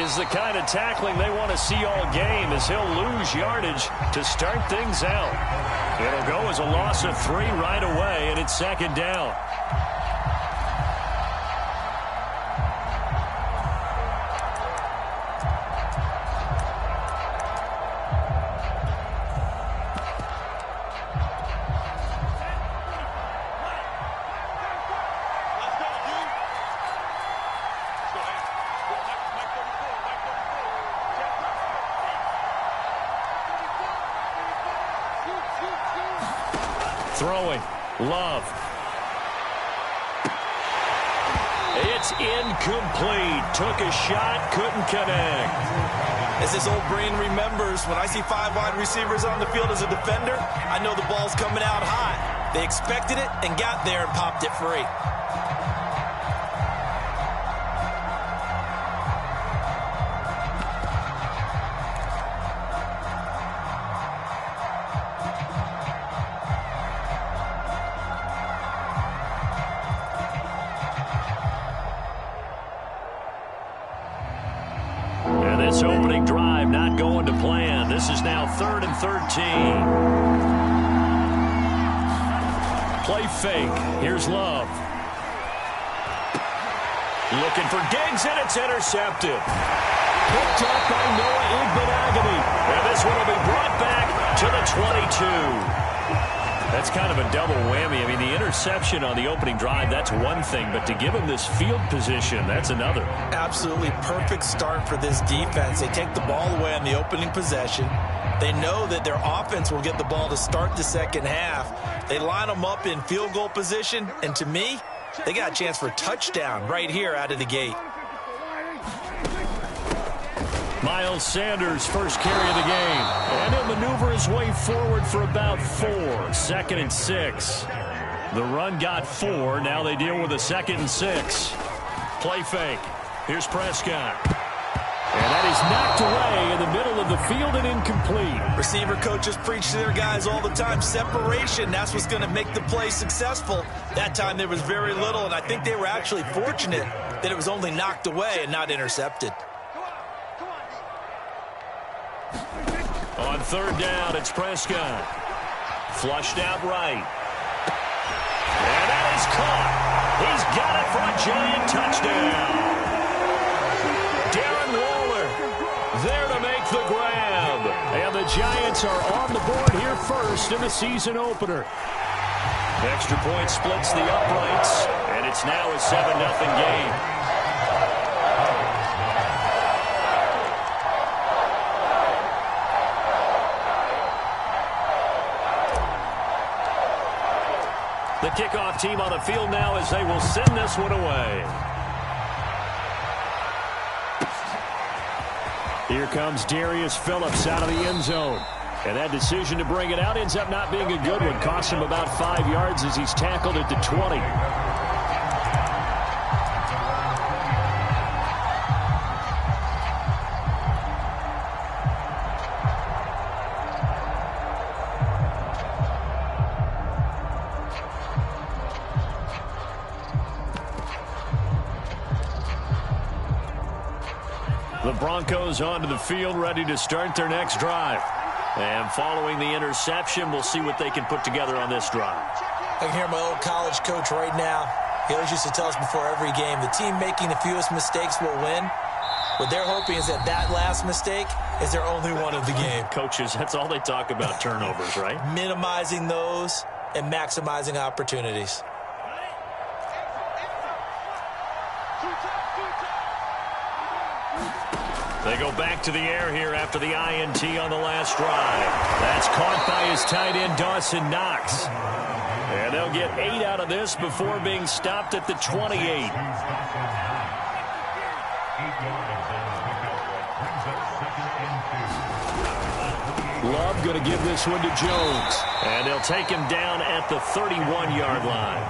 is the kind of tackling they want to see all game, as he'll lose yardage to start things out. It'll go as a loss of 3 right away, and it's second down. Throwing. Love. It's incomplete. Took a shot, couldn't connect. As this old brain remembers, when I see 5 wide receivers on the field as a defender, I know the ball's coming out high. They expected it and got there and popped it free. This opening drive not going to plan. This is now 3rd and 13. Play fake. Here's Love. Looking for Diggs, and it's intercepted. Picked up by Noah Igbenogany. And this one will be brought back to the 22. That's kind of a double whammy. I mean, the interception on the opening drive, that's one thing. But to give him this field position, that's another. Absolutely perfect start for this defense. They take the ball away on the opening possession. They know that their offense will get the ball to start the second half. They line them up in field goal position. And to me, they got a chance for a touchdown right here out of the gate. Miles Sanders, first carry of the game. And he'll maneuver his way forward for about 4. 2nd and 6. The run got 4. Now they deal with a 2nd and 6. Play fake. Here's Prescott. And that is knocked away in the middle of the field and incomplete. Receiver coaches preach to their guys all the time. Separation, that's what's going to make the play successful. That time there was very little, and I think they were actually fortunate that it was only knocked away and not intercepted. On 3rd down, it's Prescott. Flushed out right. And that is caught. He's got it for a giant touchdown. Darren Waller there to make the grab. And the Giants are on the board here first in the season opener. Extra point splits the uprights. And it's now a 7-0 game. The kickoff team on the field now as they will send this one away. Here comes Darius Phillips out of the end zone. And that decision to bring it out ends up not being a good one. Costs him about 5 yards as he's tackled at the 20. The Broncos onto the field, ready to start their next drive. And following the interception, we'll see what they can put together on this drive. I can hear my old college coach right now. He always used to tell us before every game, the team making the fewest mistakes will win. What they're hoping is that that last mistake is their only one of the game. Coaches, that's all they talk about, turnovers, right? Minimizing those and maximizing opportunities. They go back to the air here after the INT on the last drive. That's caught by his tight end, Dawson Knox. And they'll get 8 out of this before being stopped at the 28. Love going to give this one to Jones. And they'll take him down at the 31-yard line.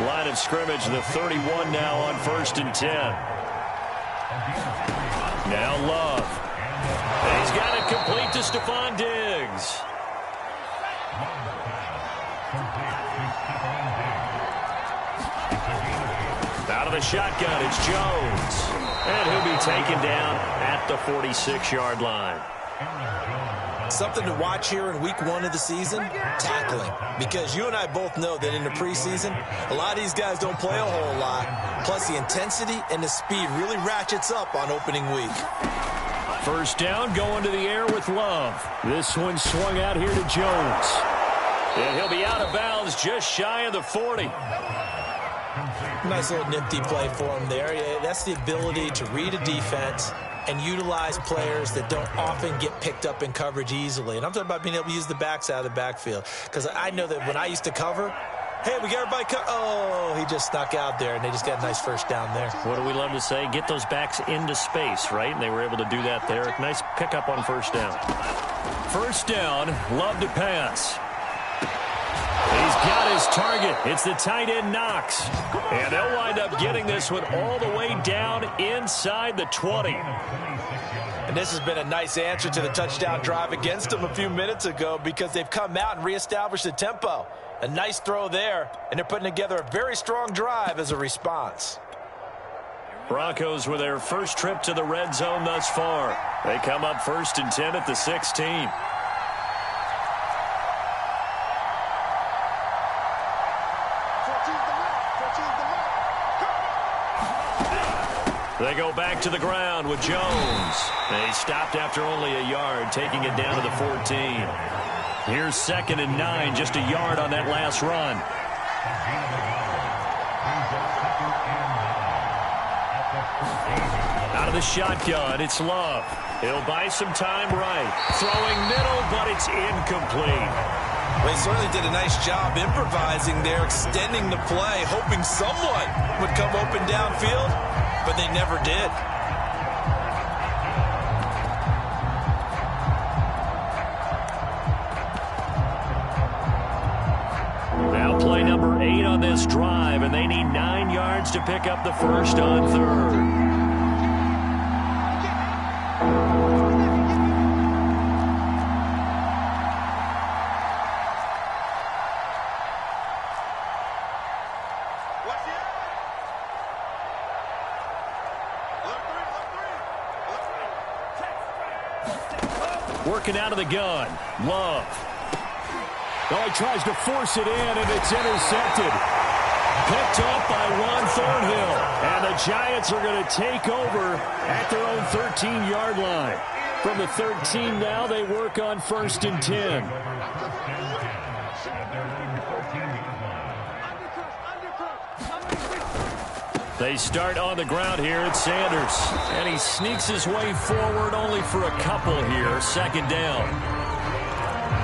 Line of scrimmage, the 31 now on 1st and 10. Now Love. And he's got it complete to Stephon Diggs. Out of the shotgun, it's Jones. And he'll be taken down at the 46-yard line. Something to watch here in week 1 of the season, tackling. Because you and I both know that in the preseason, a lot of these guys don't play a whole lot. Plus, the intensity and the speed really ratchets up on opening week. First down, going to the air with Love. This one swung out here to Jones. And he'll be out of bounds just shy of the 40. Nice little nifty play for him there. That's the ability to read a defense and utilize players that don't often get picked up in coverage easily. And I'm talking about being able to use the backs out of the backfield. Because I know that when I used to cover, hey, we got everybody oh, he just snuck out there, and they just got a nice first down there. What do we love to say? Get those backs into space, right? And they were able to do that there. Nice pickup on first down. First down, Love to pass. He's got his target. It's the tight end Knox. And they'll wind up getting this one all the way down inside the 20. And this has been a nice answer to the touchdown drive against them a few minutes ago because they've come out and reestablished the tempo. A nice throw there, and they're putting together a very strong drive as a response. Broncos with their first trip to the red zone thus far. They come up 1st and 10 at the 16. They go back to the ground with Jones. They stopped after only a yard, taking it down to the 14. Here's 2nd and 9, just a yard on that last run. Out of the shotgun, it's Love. He'll buy some time right. Throwing middle, but it's incomplete. Well, he certainly did a nice job improvising there, extending the play, hoping someone would come open downfield. But they never did. Now play number 8 on this drive, and they need 9 yards to pick up the first on 3rd. Working out of the gun. Love. Oh, he tries to force it in, and it's intercepted. Picked up by Juan Thornhill. And the Giants are going to take over at their own 13-yard line. From the 13 now, they work on 1st and 10. They start on the ground here at Sanders. And he sneaks his way forward only for a couple here. 2nd down.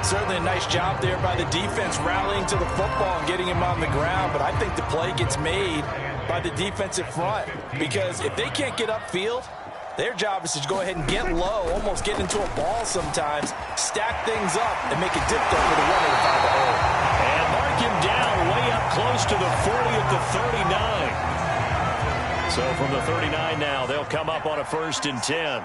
Certainly a nice job there by the defense rallying to the football and getting him on the ground. But I think the play gets made by the defensive front. Because if they can't get upfield, their job is to go ahead and get low, almost get into a ball sometimes, stack things up, and make it difficult for the runner to find the hole. And mark him down way up close to the 40 at the 39. So from the 39 now, they'll come up on a 1st and 10.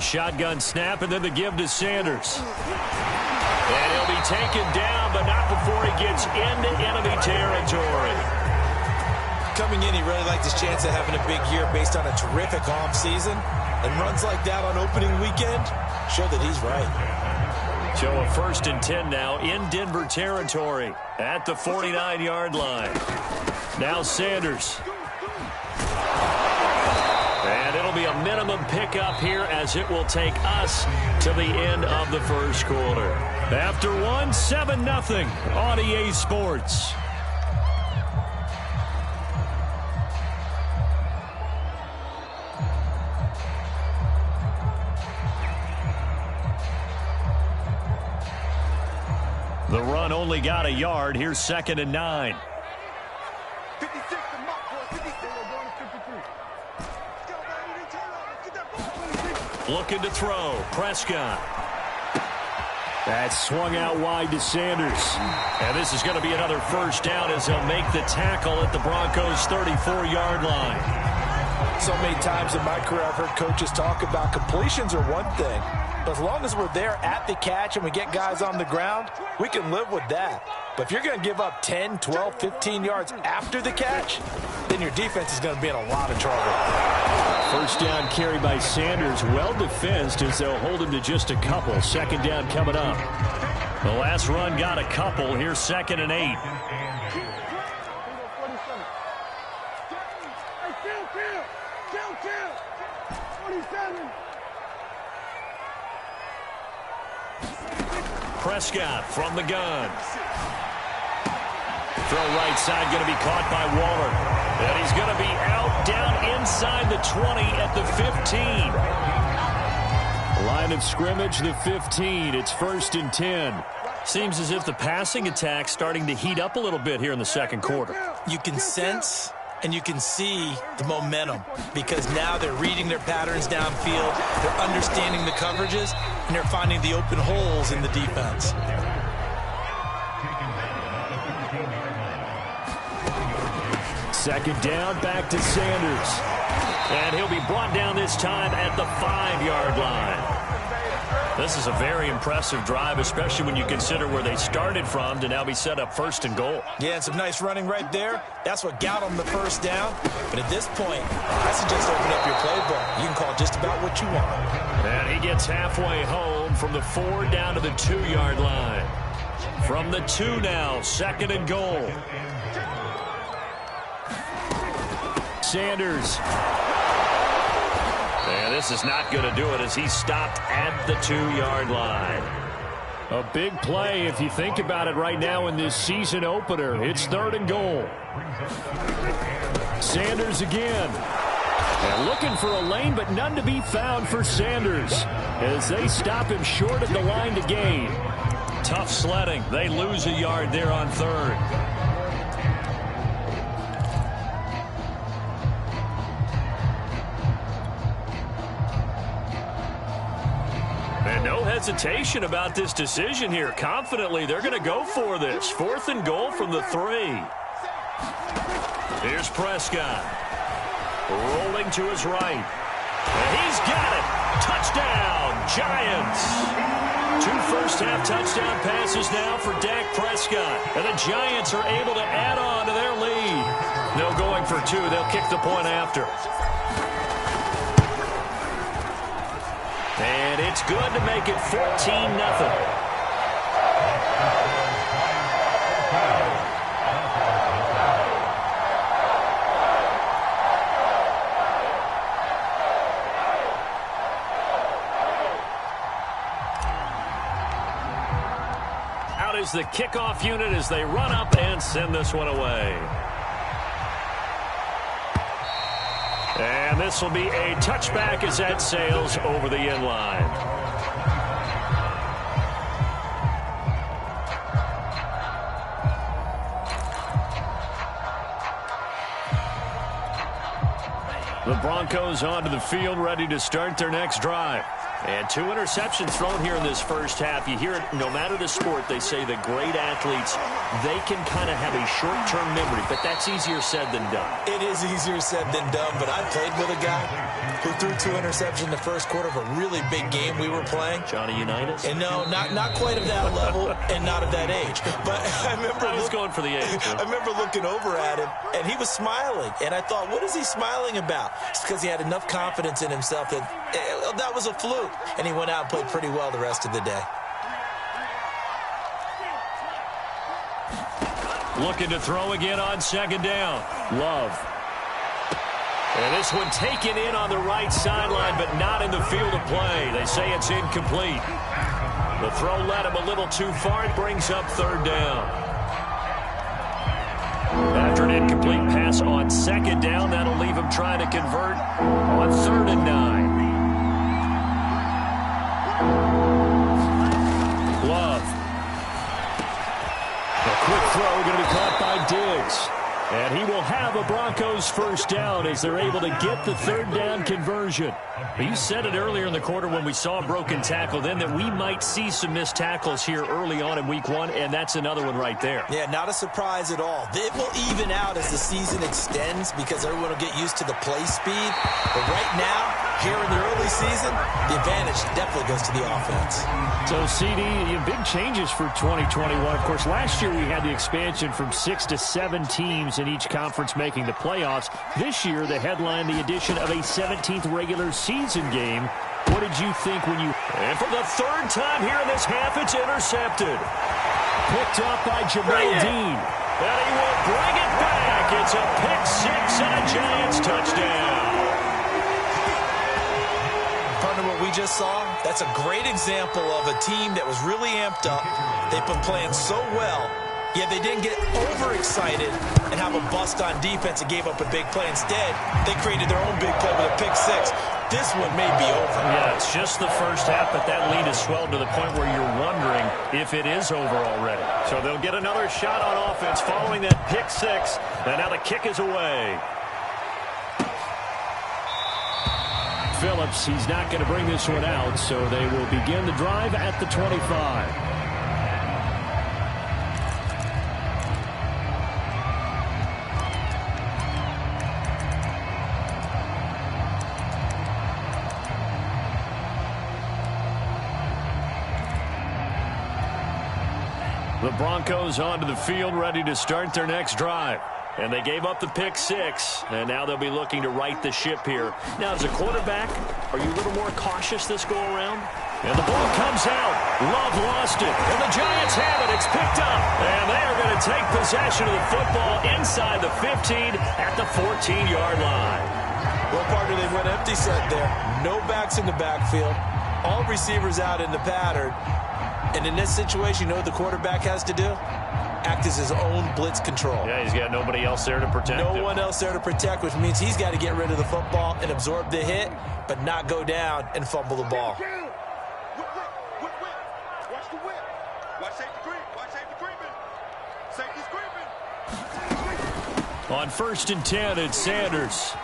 Shotgun snap, and then the give to Sanders. And he'll be taken down, but not before he gets into enemy territory. Coming in, he really liked his chance of having a big year based on a terrific offseason. And runs like that on opening weekend show that he's right. So a 1st and 10 now in Denver territory at the 49-yard line. Now Sanders. And it'll be a minimum pickup here as it will take us to the end of the first quarter. After one, 7-0 on EA Sports. The run only got a yard. Here's 2nd and 9. Looking to throw. Prescott. That's swung out wide to Sanders. And this is going to be another first down as he'll make the tackle at the Broncos' 34-yard line. So many times in my career I've heard coaches talk about completions are one thing. But as long as we're there at the catch and we get guys on the ground, we can live with that. But if you're going to give up 10, 12, 15 yards after the catch, then your defense is going to be in a lot of trouble. First down carry by Sanders, well defensed as they'll hold him to just a couple. Second down coming up. The last run got a couple. Here's 2nd and 8. Prescott from the gun. Throw right side, going to be caught by Waller. And he's going to be out down inside the 20 at the 15. Line of scrimmage, the 15. It's 1st and 10. Seems as if the passing attack's starting to heat up a little bit here in the second quarter. You can sense and you can see the momentum because now they're reading their patterns downfield, they're understanding the coverages, and they're finding the open holes in the defense. Second down, back to Sanders. And he'll be brought down this time at the 5-yard line. This is a very impressive drive, especially when you consider where they started from to now be set up 1st and goal. Yeah, and some nice running right there. That's what got them the first down. But at this point, I suggest open up your playbook. You can call just about what you want. And he gets halfway home from the 4 down to the 2-yard line. From the 2 now, 2nd and goal. Sanders. And this is not going to do it as he's stopped at the 2-yard line. A big play if you think about it right now in this season opener. It's 3rd and goal. Sanders again. And looking for a lane, but none to be found for Sanders as they stop him short of the line to gain. Tough sledding. They lose a yard there on 3rd. And no hesitation about this decision here. Confidently, they're going to go for this. 4th and goal from the 3. Here's Prescott. Rolling to his right. And he's got it. Touchdown, Giants. 2 first-half touchdown passes now for Dak Prescott. And the Giants are able to add on to their lead. No going for 2. They'll kick the point after. And it's good to make it 14-0. Out is the kickoff unit as they run up and send this one away. And this will be a touchback as that sails over the end line. The Broncos onto the field, ready to start their next drive. And 2 interceptions thrown here in this first half. You hear it, no matter the sport, they say that great athletes, they can kind of have a short-term memory, but that's easier said than done. It is easier said than done, but I played with a guy who threw 2 interceptions in the first quarter of a really big game we were playing. Johnny Unitas? And no, not quite of that level and not of that age. But I was going for the age. I remember looking over at him, and he was smiling. And I thought, what is he smiling about? It's because he had enough confidence in himself that that was a fluke. And he went out and played pretty well the rest of the day. Looking to throw again on 2nd down. Love. And this one taken in on the right sideline, but not in the field of play. They say it's incomplete. The throw led him a little too far. It brings up 3rd down. After an incomplete pass on 2nd down, that'll leave him trying to convert on 3rd and 9. Love. A quick throw going to be caught by Diggs. And he will have a Broncos first down as they're able to get the third down conversion. You said it earlier in the quarter when we saw a broken tackle then that we might see some missed tackles here early on in week 1, and that's another one right there. Yeah, not a surprise at all. It will even out as the season extends because everyone will get used to the play speed. But right now, here in the early season, the advantage definitely goes to the offense. So, CD, big changes for 2021. Of course, last year we had the expansion from 6 to 7 teams in each conference making the playoffs. This year, the headline, the addition of a 17th regular season game. What did you think when you... And for the third time here in this half, it's intercepted. Picked up by Jamal Dean. And he will bring it back. It's a pick six and a Giants touchdown. Partner, what we just saw, that's a great example of a team that was really amped up. They've been playing so well, yet they didn't get overexcited and have a bust on defense and gave up a big play. Instead, they created their own big play with a pick six. This one may be over. Yeah, it's just the first half, but that lead has swelled to the point where you're wondering if it is over already. So they'll get another shot on offense following that pick six. And now the kick is away. Phillips, he's not going to bring this one out, so they will begin the drive at the 25. The Broncos onto the field, ready to start their next drive. And they gave up the pick six, and now they'll be looking to right the ship here. Now, as a quarterback, are you a little more cautious this go-around? And the ball comes out. Love lost it, and the Giants have it. It's picked up, and they are going to take possession of the football inside the 15 at the 14-yard line. Well, partner, they went empty set there. No backs in the backfield. All receivers out in the pattern. And in this situation, you know what the quarterback has to do? Act as his own blitz control. Yeah, he's got nobody else there to protect him. No one else there to protect, which means he's got to get rid of the football and absorb the hit, but not go down and fumble the ball. Watch the whip. Watch safety creep. Watch safety creeping. Safety's creeping. On 1st and 10, it's Sanders.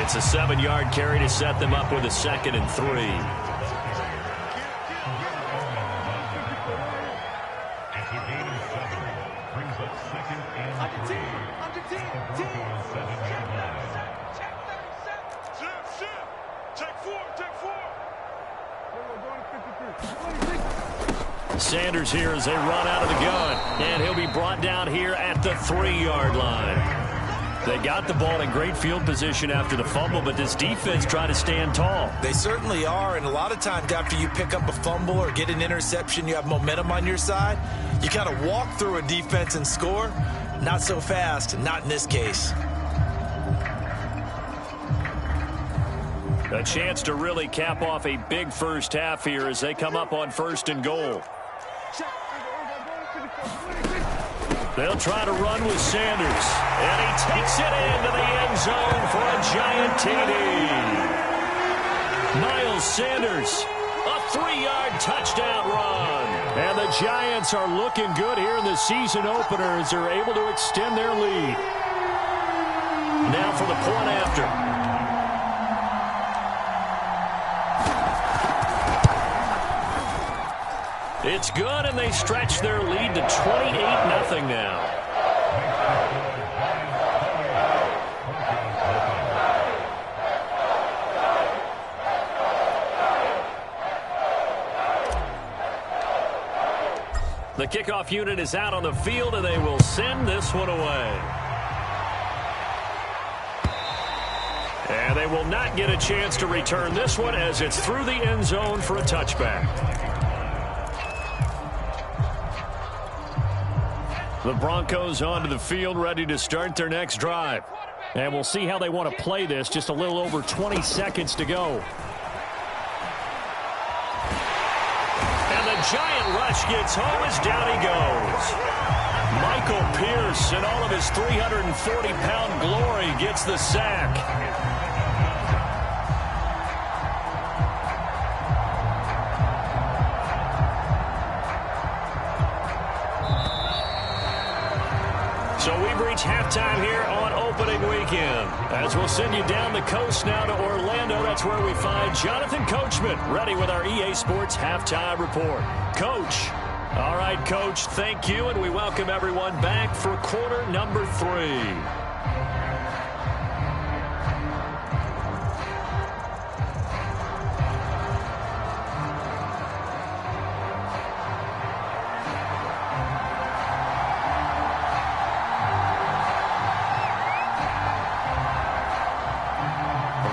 It's a 7-yard carry to set them up with a 2nd and 3. Sanders here as they run out of the gun. And he'll be brought down here at the 3-yard line. They got the ball in great field position after the fumble, but this defense tried to stand tall. They certainly are, and a lot of times after you pick up a fumble or get an interception, you have momentum on your side. You kind of walk through a defense and score. Not so fast, not in this case. A chance to really cap off a big first half here as they come up on 1st and goal. They'll try to run with Sanders. And he takes it into the end zone for a Giant TD. Miles Sanders, a 3-yard touchdown run. And the Giants are looking good here in the season opener as they're able to extend their lead. Now for the point after. It's good, and they stretch their lead to 28-0 now. The kickoff unit is out on the field, and they will send this one away. And they will not get a chance to return this one as it's through the end zone for a touchback. The Broncos onto the field, ready to start their next drive. And we'll see how they want to play this. Just a little over 20 seconds to go. And the giant rush gets home as down he goes. Michael Pierce, in all of his 340-pound glory, gets the sack. So we've reached halftime here on opening weekend. As we'll send you down the coast now to Orlando, that's where we find Jonathan Coachman, ready with our EA Sports Halftime Report. Coach. All right, Coach, thank you, and we welcome everyone back for quarter number 3.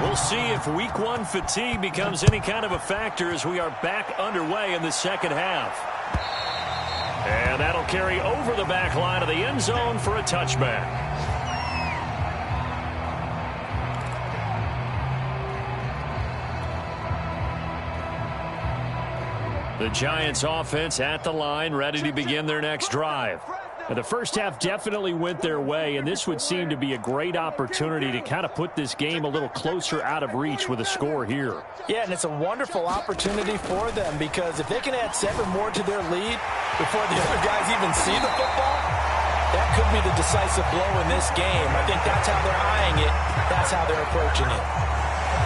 We'll see if week 1 fatigue becomes any kind of a factor as we are back underway in the second half. And that'll carry over the back line of the end zone for a touchback. The Giants offense at the line, ready to begin their next drive. And the first half definitely went their way, and this would seem to be a great opportunity to kind of put this game a little closer out of reach with a score here. Yeah, and it's a wonderful opportunity for them because if they can add 7 more to their lead before the other guys even see the football, that could be the decisive blow in this game. I think that's how they're eyeing it. That's how they're approaching it.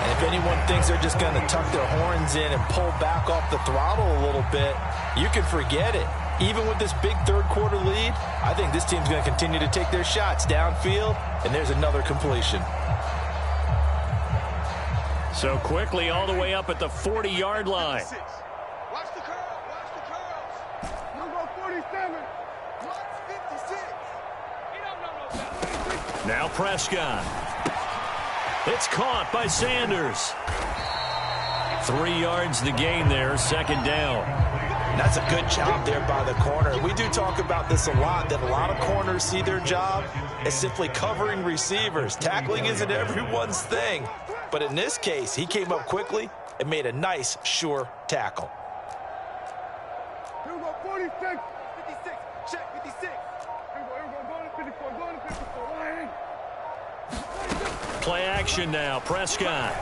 And if anyone thinks they're just going to tuck their horns in and pull back off the throttle a little bit, you can forget it. Even with this big third-quarter lead, I think this team's going to continue to take their shots downfield, and there's another completion. So quickly all the way up at the 40-yard line. Watch the curl. Watch the curls. Number 47. Watch 56. Now Prescott. It's caught by Sanders. 3 yards the gain there, second down. That's a good job there by the corner. We do talk about this a lot, that a lot of corners see their job as simply covering receivers. Tackling isn't everyone's thing. But in this case, he came up quickly and made a nice, sure tackle. Here we go, 46. 56. Check 56. Here we go, going to 54. Going to 54. Play action now, Prescott.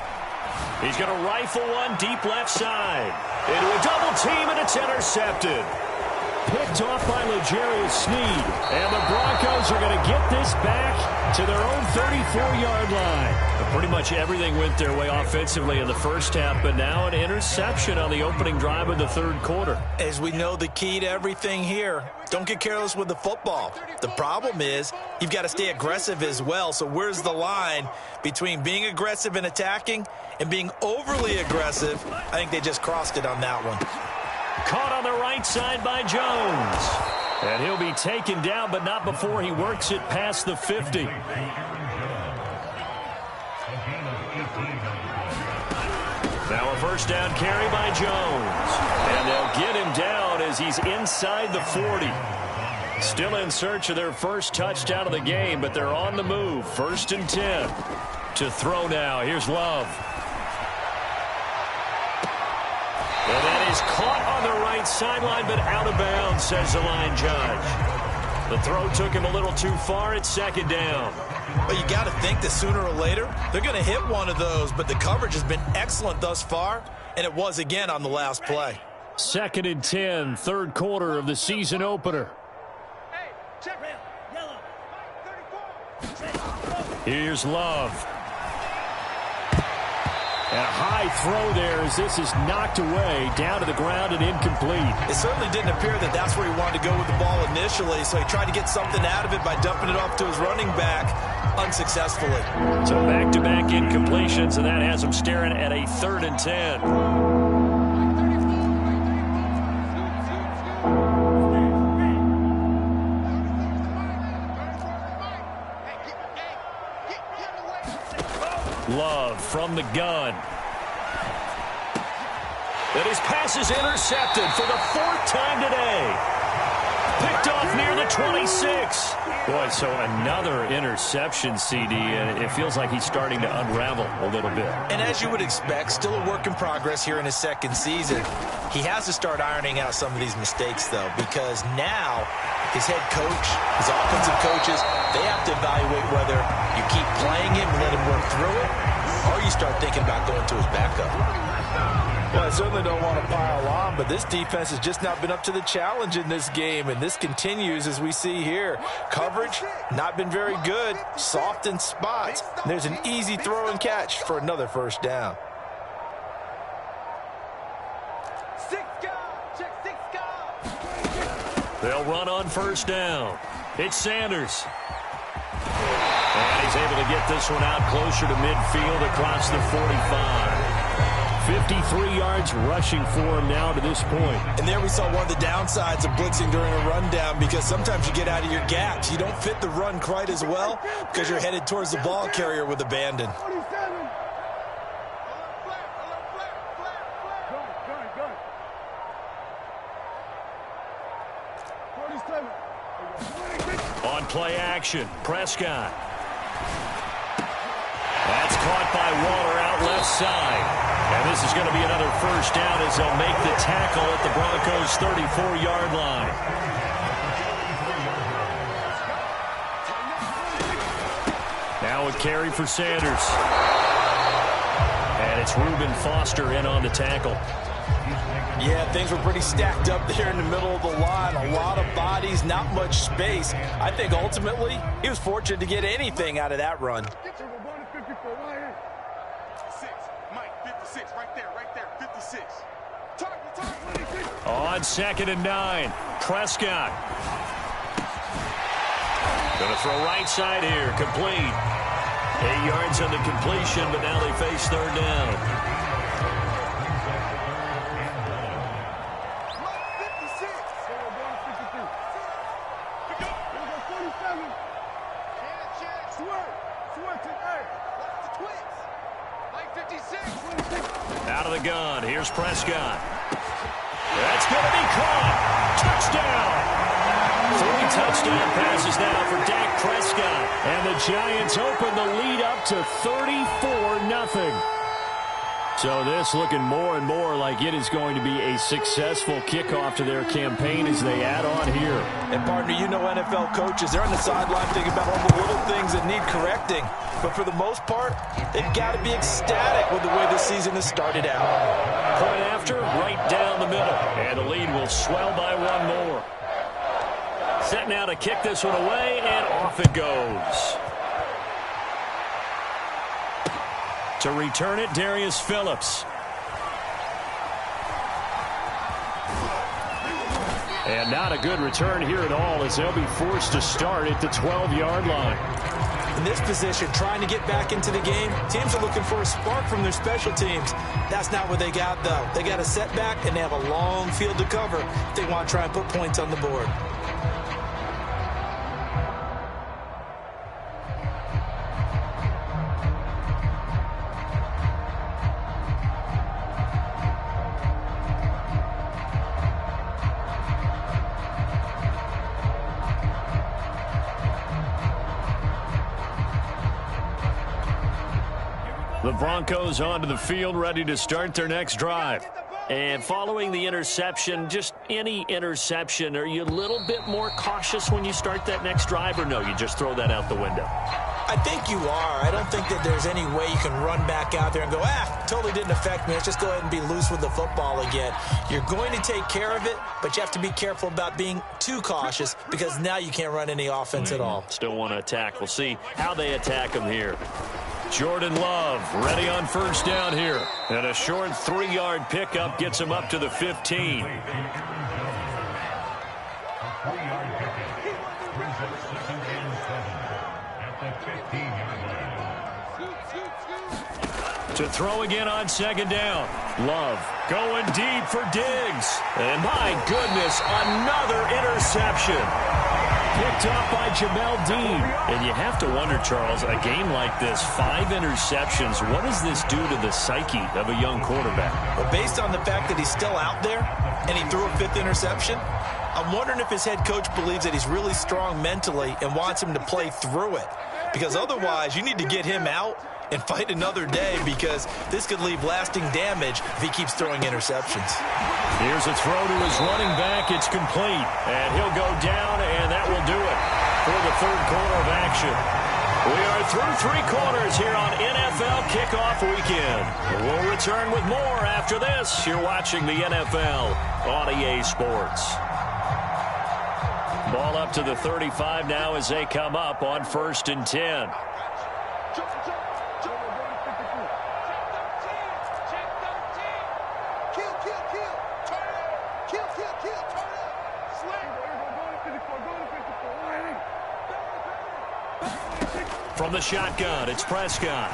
He's going to rifle one deep left side. Into a double team, and it's intercepted. Picked off by L'Jarius Sneed. And the Broncos are going to get this back to their own 34-yard line. But pretty much everything went their way offensively in the first half, but now an interception on the opening drive of the third quarter. As we know, the key to everything here, don't get careless with the football. The problem is you've got to stay aggressive as well. So where's the line between being aggressive and attacking and being overly aggressive? I think they just crossed it on that one. Caught on the right side by Jones. And he'll be taken down, but not before he works it past the 50. Now a first down carry by Jones. And they'll get him down as he's inside the 40. Still in search of their first touchdown of the game, but they're on the move. 1st and 10. To throw now. Here's Love. And that is caught on the right sideline, but out of bounds, says the line judge. The throw took him a little too far. It's second down. But you got to think that sooner or later, they're going to hit one of those. But the coverage has been excellent thus far, and it was again on the last play. 2nd and 10, third quarter of the season opener. Hey, check him. Yellow. 34. Here's Love. And a high throw there as this is knocked away, down to the ground and incomplete. It certainly didn't appear that that's where he wanted to go with the ball initially, so he tried to get something out of it by dumping it off to his running back unsuccessfully. So back-to-back incompletions, and that has him staring at a 3rd and 10. Love from the gun. And his pass is intercepted for the 4th time today. Picked off near the 26. Boy, so another interception, CD, and it feels like he's starting to unravel a little bit. And as you would expect, still a work in progress here in his second season. He has to start ironing out some of these mistakes, though, because now his head coach, his offensive coaches, they have to evaluate whether you keep playing him and let him work through it, or you start thinking about going to his backup. Well, I certainly don't want to pile on, but this defense has just not been up to the challenge in this game, and this continues as we see here. Coverage, not been very good, soft in spots. There's an easy throw and catch for another first down. They'll run on first down. It's Sanders. And he's able to get this one out closer to midfield across the 45. 53 yards rushing for him now to this point. And there we saw one of the downsides of blitzing during a rundown, because sometimes you get out of your gaps. You don't fit the run quite as well because you're headed towards the ball carrier with abandon. On play action, Prescott. That's caught by Waller out left side. And this is going to be another first down as they'll make the tackle at the Broncos' 34-yard line. Now a carry for Sanders. And it's Reuben Foster in on the tackle. Yeah, things were pretty stacked up there in the middle of the line. A lot of bodies, not much space. I think ultimately he was fortunate to get anything out of that run. On 2nd and 9, Prescott. Going to throw right side here, complete. 8 yards on the completion, but now they face third down. Out of the gun, here's Prescott. That's going to be caught. Touchdown. 3 touchdown passes now for Dak Prescott. And the Giants open the lead up to 34-0. So this looking more and more like it is going to be a successful kickoff to their campaign as they add on here. And partner, you know NFL coaches, they're on the sideline thinking about all the little things that need correcting. But for the most part, they've got to be ecstatic with the way this season has started out. Point after, right down the middle. And the lead will swell by 1 more. Set now to kick this one away, and off it goes. To return it, Darius Phillips. And not a good return here at all as they'll be forced to start at the 12-yard line. In this position, trying to get back into the game, teams are looking for a spark from their special teams. That's not what they got, though. They got a setback, and they have a long field to cover if they want to try and put points on the board. The Broncos onto the field, ready to start their next drive. And following the interception, just any interception, are you a little bit more cautious when you start that next drive, or no, you just throw that out the window? I think you are. I don't think that there's any way you can run back out there and go, totally didn't affect me. Let's just go ahead and be loose with the football again. You're going to take care of it, but you have to be careful about being too cautious because now you can't run any offense at all. Still want to attack. We'll see how they attack them here. Jordan Love ready on first down here. And a short 3-yard pickup gets him up to the 15. To throw again on second down. Love going deep for Diggs. And my goodness, another interception. Picked up by Jamel Dean. And you have to wonder, Charles, a game like this, 5 interceptions, what does this do to the psyche of a young quarterback? Well, based on the fact that he's still out there and he threw a 5th interception, I'm wondering if his head coach believes that he's really strong mentally and wants him to play through it. Because otherwise, you need to get him out and fight another day, because this could leave lasting damage if he keeps throwing interceptions. Here's a throw to his running back. It's complete. And he'll go down, and that will do it for the third quarter of action. We are through 3 quarters here on NFL Kickoff Weekend. We'll return with more after this. You're watching the NFL on EA Sports. Ball up to the 35 now as they come up on 1st and 10. From the shotgun, it's Prescott.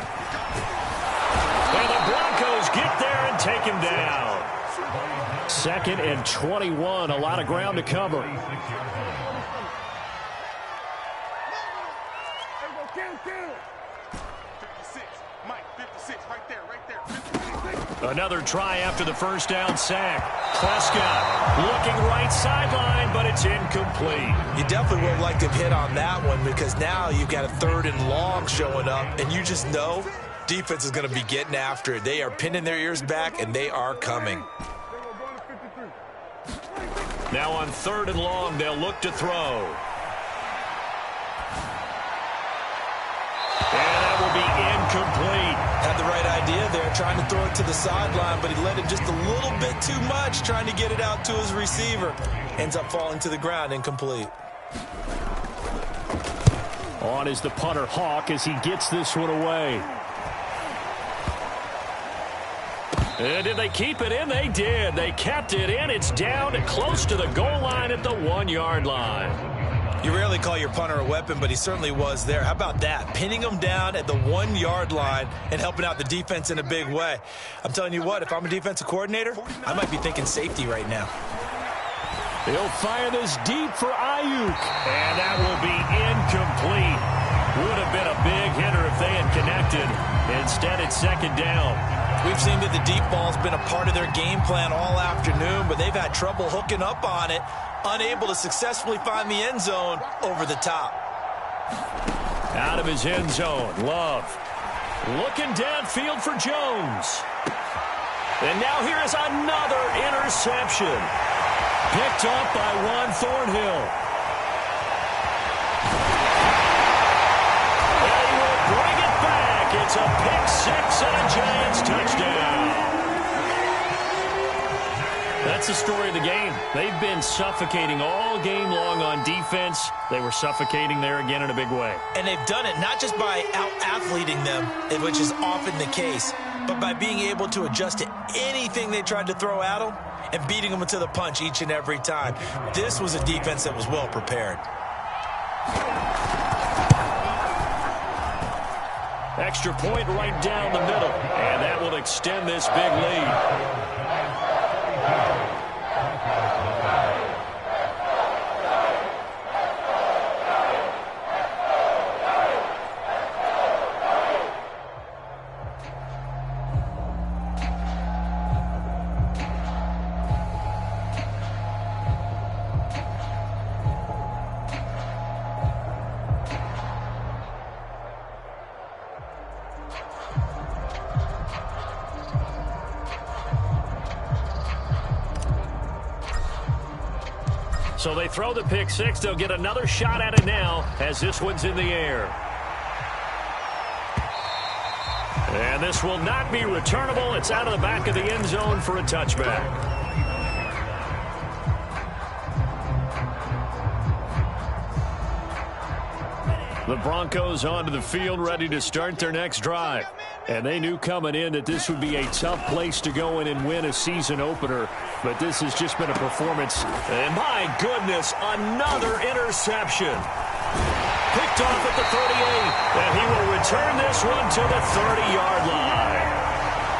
And the Broncos get there and take him down. 2nd and 21, a lot of ground to cover. Another try after the first down sack. Prescott looking right sideline, but it's incomplete. You definitely would have liked to hit on that one because now you've got a 3rd and long showing up, and you just know defense is going to be getting after it. They are pinning their ears back, and they are coming. Now on 3rd and long, they'll look to throw. And that will be incomplete. Had the right idea there, trying to throw it to the sideline, but he let it just a little bit too much, trying to get it out to his receiver. Ends up falling to the ground, incomplete. On is the punter, Hawk, as he gets this one away. And did they keep it in? They did. They kept it in. It's down and close to the goal line at the 1-yard line. You rarely call your punter a weapon, but he certainly was there. How about that? Pinning him down at the 1-yard line and helping out the defense in a big way. I'm telling you what, if I'm a defensive coordinator, I might be thinking safety right now. He'll fire this deep for Ayuk. And that will be incomplete. Would have been a big hitter if they had connected. Instead, it's 2nd down. We've seen that the deep ball's been a part of their game plan all afternoon, but they've had trouble hooking up on it, unable to successfully find the end zone over the top. Out of his end zone, Love. Looking downfield for Jones. And now here is another interception. Picked up by Juan Thornhill. And he will bring it back. It's a pick-6 and a Giants touchdown. That's the story of the game. They've been suffocating all game long on defense. They were suffocating there again in a big way. And they've done it not just by out-athleting them, which is often the case, but by being able to adjust to anything they tried to throw at them and beating them to the punch each and every time. This was a defense that was well prepared. Extra point right down the middle, and that will extend this big lead. So they throw the pick-6. They'll get another shot at it now as this one's in the air. And this will not be returnable. It's out of the back of the end zone for a touchback. The Broncos onto the field ready to start their next drive. And they knew coming in that this would be a tough place to go in and win a season opener. But this has just been a performance. And my goodness, another interception. Picked off at the 38. And he will return this one to the 30-yard line.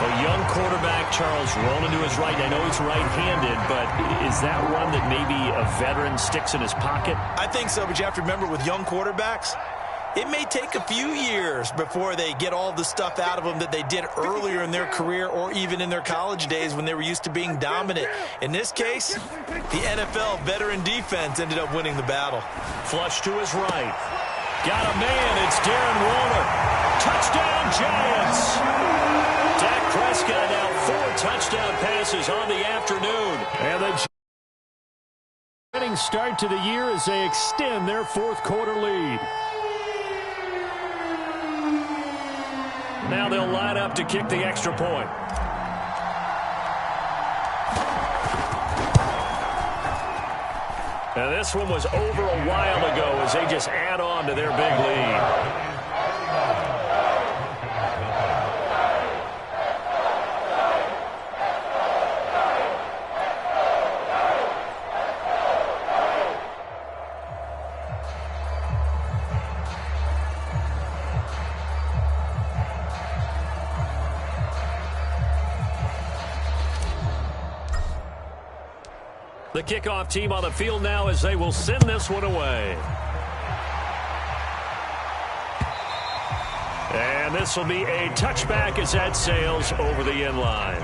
A young quarterback, Charles, rolling to his right. I know he's right-handed, but is that one that maybe a veteran sticks in his pocket? I think so, but you have to remember with young quarterbacks, it may take a few years before they get all the stuff out of them that they did earlier in their career or even in their college days when they were used to being dominant. In this case, the NFL veteran defense ended up winning the battle. Flush to his right. Got a man. It's Darren Waller. Touchdown, Giants. Dak Prescott now 4 touchdown passes on the afternoon. And the start to the year as they extend their 4th quarter lead. Now they'll line up to kick the extra point. Now this one was over a while ago as they just add on to their big lead. The kickoff team on the field now as they will send this one away. And this will be a touchback as that sails over the end line.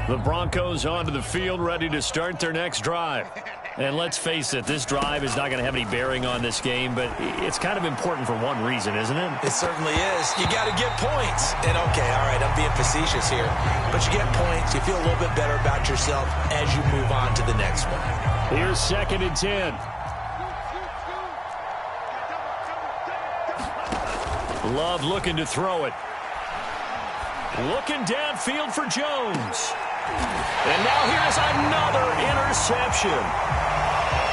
The Broncos onto the field, ready to start their next drive. And let's face it, this drive is not going to have any bearing on this game, but it's kind of important for one reason, isn't it? It certainly is. You got to get points. And, okay, all right, I'm being facetious here. But you get points, you feel a little bit better about yourself as you move on to the next one. Here's 2nd and 10. Love looking to throw it. Looking downfield for Jones. And now here's another interception.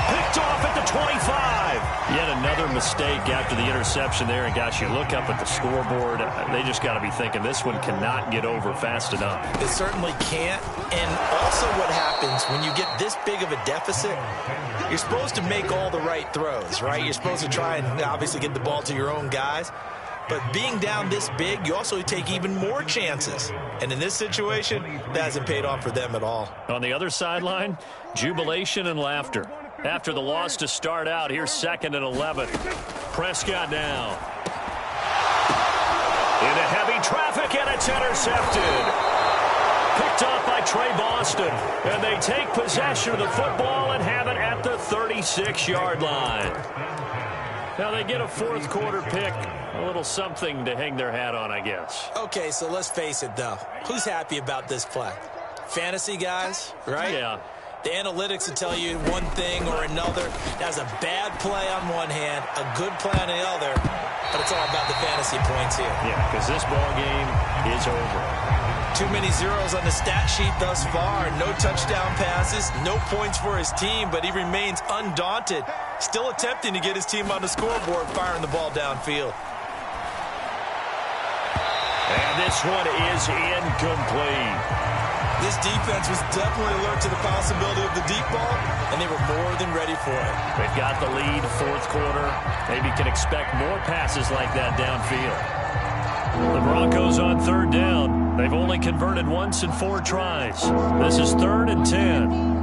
Picked off at the 25. Yet another mistake after the interception there. And, gosh, you look up at the scoreboard. They just got to be thinking this one cannot get over fast enough. It certainly can't. And also what happens when you get this big of a deficit, you're supposed to make all the right throws, right? You're supposed to try and obviously get the ball to your own guys. But being down this big, you also take even more chances. And in this situation, that hasn't paid off for them at all. On the other sideline, jubilation and laughter. After the loss to start out, here's 2nd and 11. Prescott now. Into heavy traffic, and it's intercepted. Picked off by Trey Boston. And they take possession of the football and have it at the 36-yard line. Now they get a 4th quarter pick. A little something to hang their hat on, I guess. Okay, so let's face it, though. Who's happy about this play? Fantasy guys, right? Yeah. The analytics will tell you one thing or another. That's a bad play on one hand, a good play on the other, but it's all about the fantasy points here. Yeah, because this ball game is over. Too many zeros on the stat sheet thus far. No touchdown passes, no points for his team, but he remains undaunted. Still attempting to get his team on the scoreboard, firing the ball downfield. And this one is incomplete. This defense was definitely alert to the possibility of the deep ball, and they were more than ready for it. They've got the lead, 4th quarter. Maybe can expect more passes like that downfield. The Broncos on 3rd down. They've only converted once in 4 tries. This is 3rd and 10.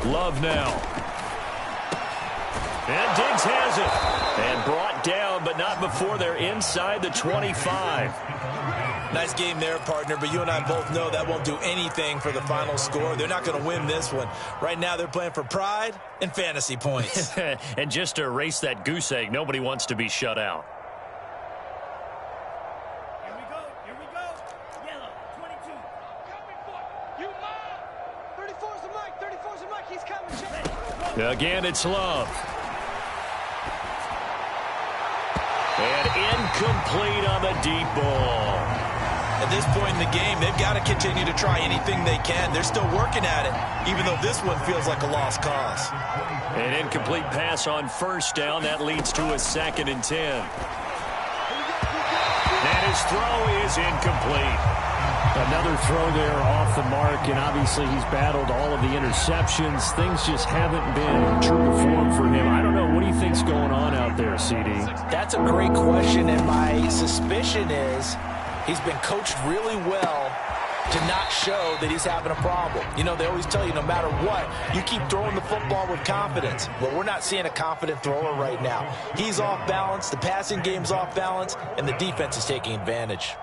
Love now. And Diggs has it. And brought down, but not before they're inside the 25. Nice game there, partner, but you and I both know that won't do anything for the final score. They're not going to win this one. Right now they're playing for pride and fantasy points. And just to erase that goose egg, nobody wants to be shut out. Here we go. Yellow, 22. Coming for you, Ma. 34's the mic, 34's the mic. He's coming. Again, it's Love. And incomplete on the deep ball. At this point in the game, they've got to continue to try anything they can. They're still working at it, even though this one feels like a lost cause. An incomplete pass on 1st down. That leads to a 2nd and 10. And his throw is incomplete. Another throw there off the mark, and obviously he's battled all of the interceptions. Things just haven't been true to form for him. I don't know. What do you think's going on out there, CD? That's a great question, and my suspicion is He's been coached really well to not show that he's having a problem. You know, they always tell you no matter what, you keep throwing the football with confidence. Well, we're not seeing a confident thrower right now. He's off balance, the passing game's off balance, and the defense is taking advantage.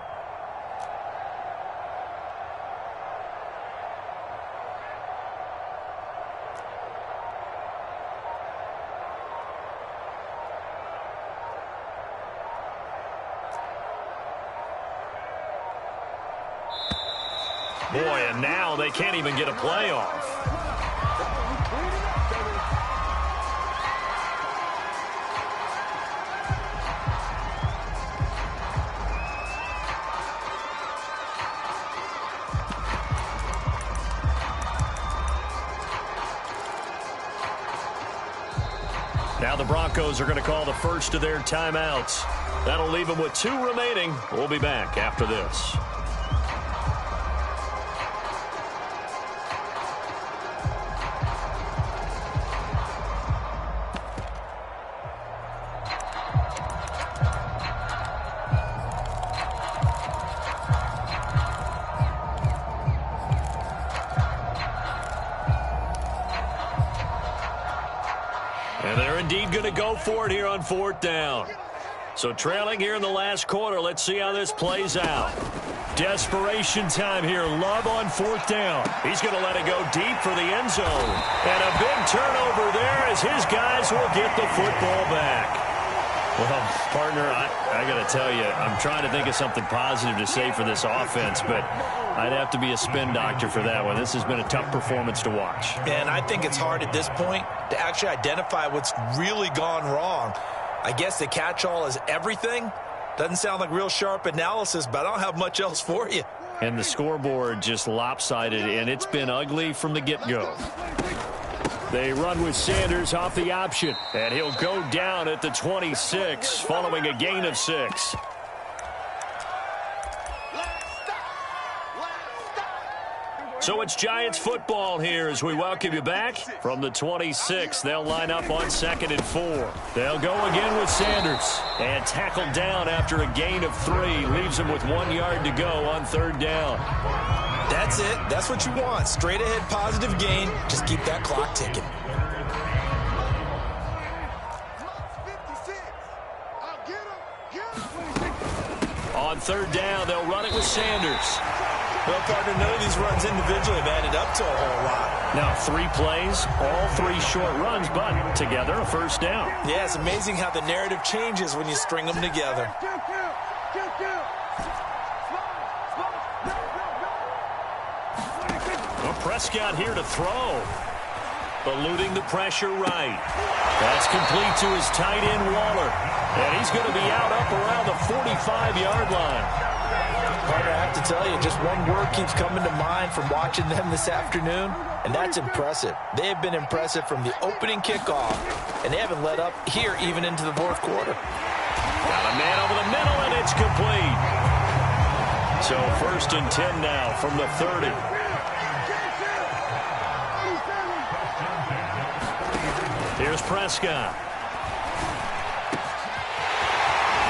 Boy, and now they can't even get a play off. Now the Broncos are going to call the first of their timeouts. That'll leave them with 2 remaining. We'll be back after this. And they're indeed going to go for it here on 4th down. So trailing here in the last quarter. Let's see how this plays out. Desperation time here. Love on 4th down. He's going to let it go deep for the end zone. And a big turnover there as his guys will get the football back. Well, partner, I got to tell you, I'm trying to think of something positive to say for this offense, but I'd have to be a spin doctor for that one. This has been a tough performance to watch. And I think it's hard at this point to actually identify what's really gone wrong. I guess the catch-all is everything. Doesn't sound like real sharp analysis, but I don't have much else for you. And the scoreboard just lopsided, and it's been ugly from the get-go. They run with Sanders off the option, and he'll go down at the 26 following a gain of 6. So it's Giants football here as we welcome you back from the 26. They'll line up on 2nd and 4. They'll go again with Sanders and tackled down after a gain of 3. Leaves him with 1 yard to go on 3rd down. That's it. That's what you want. Straight ahead positive gain. Just keep that clock ticking. On 3rd down, they'll run it with Sanders. Well, partner, none of these runs individually have added up to a whole lot. Now 3 plays, all 3 short runs, but together a 1st down. Yeah, it's amazing how the narrative changes when you string them together. Well, Prescott here to throw. Eluding the pressure right. That's complete to his tight end, Waller. And he's going to be out up around the 45-yard line. Partner, I have to tell you, just one word keeps coming to mind from watching them this afternoon, and that's impressive. They have been impressive from the opening kickoff, and they haven't let up here even into the 4th quarter. Got a man over the middle, and it's complete. So 1st and 10 now from the 30. Here's Prescott.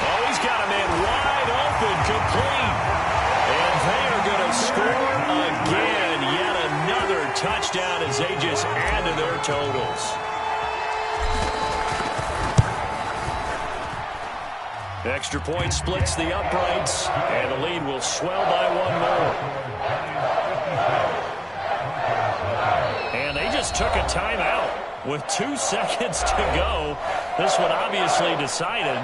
Oh, he's got a man wide open, complete. And they are going to score again. Yet another touchdown as they just add to their totals. Extra point splits the uprights, and the lead will swell by 1 more. And they just took a timeout with 2 seconds to go. This one obviously decided.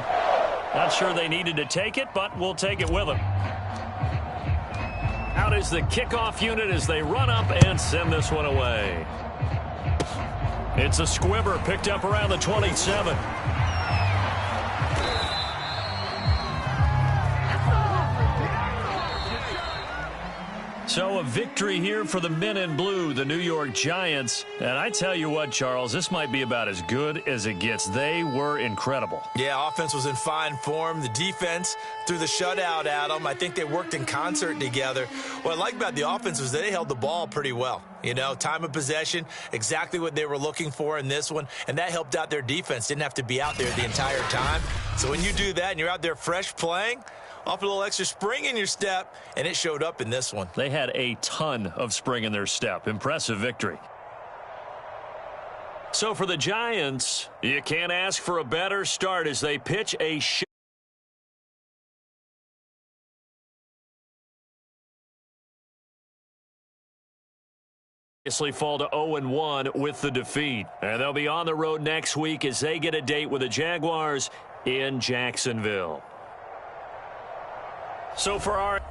Not sure they needed to take it, but we'll take it with them. Out is the kickoff unit as they run up and send this one away. It's a squibber picked up around the 27. So a victory here for the men in blue, the New York Giants. And I tell you what, Charles, this might be about as good as it gets. They were incredible. Yeah, offense was in fine form. The defense threw the shutout at them. I think they worked in concert together. What I like about the offense was they held the ball pretty well. You know, time of possession, exactly what they were looking for in this one. And that helped out their defense. Didn't have to be out there the entire time. So when you do that and you're out there fresh playing, Offer a little extra spring in your step, and it showed up in this one. They had a ton of spring in their step. Impressive victory. So for the Giants, you can't ask for a better start as they pitch a fall to 0-1 with the defeat. And they'll be on the road next week as they get a date with the Jaguars in Jacksonville. So for our